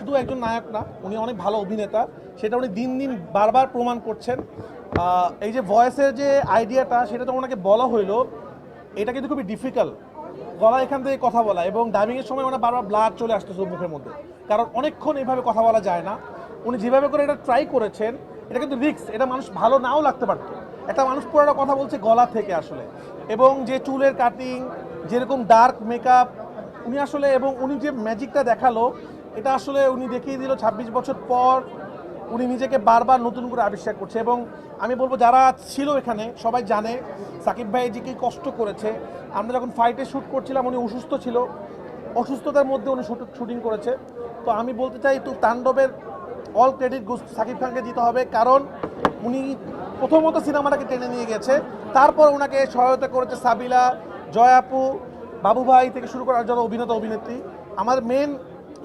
শুধু একজন নায়ক না, উনি অনেক ভালো অভিনেতা, সেটা উনি দিন দিন বারবার প্রমাণ করছেন। এই যে ভয়েসের যে আইডিয়াটা, সেটা তো ওনাকে বলা হইলো, এটা কিন্তু খুবই ডিফিকাল্ট গলা এখান থেকে কথা বলা, এবং ডাবিংয়ের সময় ওনার বারবার ব্লাড চলে আসতেছে মুখের মধ্যে, কারণ অনেকক্ষণ এইভাবে কথা বলা যায় না। উনি যেভাবে করে এটা ট্রাই করেছেন, এটা কিন্তু রিস্ক, এটা মানুষ ভালো নাও লাগতে পারত। একটা মানুষ পুরোটা কথা বলছে গলা থেকে আসলে, এবং যে চুলের কাটিং, যেরকম ডার্ক মেকআপ উনি আসলে, এবং উনি যে ম্যাজিকটা দেখালো, এটা আসলে উনি দেখিয়ে দিল ২৬ বছর পর উনি নিজেকে বারবার নতুন করে আবিষ্কার করছে। এবং আমি বলবো যারা ছিল এখানে সবাই জানে সাকিব ভাই যে কি কষ্ট করেছে। আমরা যখন ফাইটে শ্যুট করছিলাম উনি অসুস্থ ছিল, অসুস্থতার মধ্যে উনি শুটিং করেছে। তো আমি বলতে চাই তো তাণ্ডবের অল ক্রেডিট সাকিব খানকে দিতে হবে, কারণ উনি প্রথমত সিনেমাটাকে টেনে নিয়ে গেছে, তারপর ওনাকে সহায়তা করেছে সাবিলা, জয়াপু, বাবু ভাই থেকে শুরু করার যারা অভিনেতা অভিনেত্রী। আমার মেন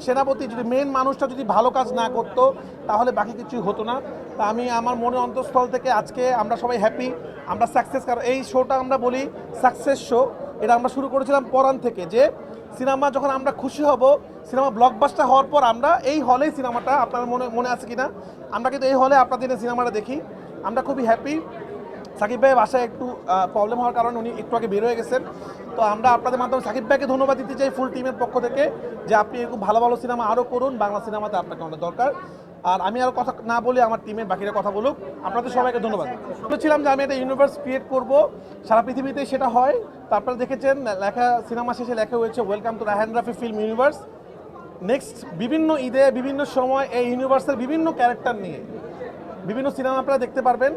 সেনাপতি, যদি মেন মানুষটা যদি ভালো কাজ না করতো তাহলে বাকি কিছুই হতো না। তা আমি আমার মনের অন্তঃস্থল থেকে আজকে আমরা সবাই হ্যাপি, আমরা সাকসেস, কারণ এই শোটা আমরা বলি সাকসেস শো। এটা আমরা শুরু করেছিলাম পরান থেকে, যে সিনেমা যখন আমরা খুশি হব, সিনেমা ব্লকবাস্টার হওয়ার পর আমরা এই হলেই সিনেমাটা, আপনার মনে আছে কিনা, আমরা কিন্তু এই হলে আপনাদের সিনেমাটা দেখি। আমরা খুবই হ্যাপি। সাকিব ভাইয়ের বাসায় একটু প্রবলেম হওয়ার কারণে উনি একটু আগে বের হয়ে গেছেন। তো আমরা আপনাদের মাধ্যমে সাকিব ভাইকে ধন্যবাদ দিতে চাই ফুল টিমের পক্ষ থেকে, যে আপনি এরকম ভালো ভালো সিনেমা আরও করুন, বাংলা সিনেমাতে আপনাকে অনেক দরকার। আর আমি আরও কথা না বলে আমার টিমের বাকিরা কথা বলুক। আপনাদের সবাইকে ধন্যবাদ। বলেছিলাম যে আমি একটা ইউনিভার্স ক্রিয়েট করব, সারা পৃথিবীতে সেটা হয়। তো আপনারা দেখেছেন লেখা, সিনেমা শেষে লেখা হয়েছে welcome to Raihan Rafi film universe. Next বিভিন্ন ঈদে বিভিন্ন সময় এই ইউনিভার্সের বিভিন্ন ক্যারেক্টার নিয়ে বিভিন্ন সিনেমা আপনারা দেখতে পারবেন,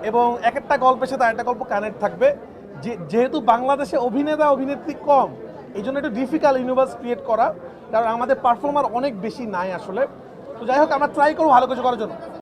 এবং এক একটা গল্পের সাথে আরেকটা গল্প কানেক্ট থাকবে। যেহেতু বাংলাদেশে অভিনেতা অভিনেত্রী কম, এই জন্য একটু ডিফিকাল্ট ইউনিভার্স ক্রিয়েট করা, কারণ আমাদের পারফর্মার অনেক বেশি নাই আসলে। তো যাই হোক, আমরা ট্রাই করবো ভালো কিছু করার জন্য।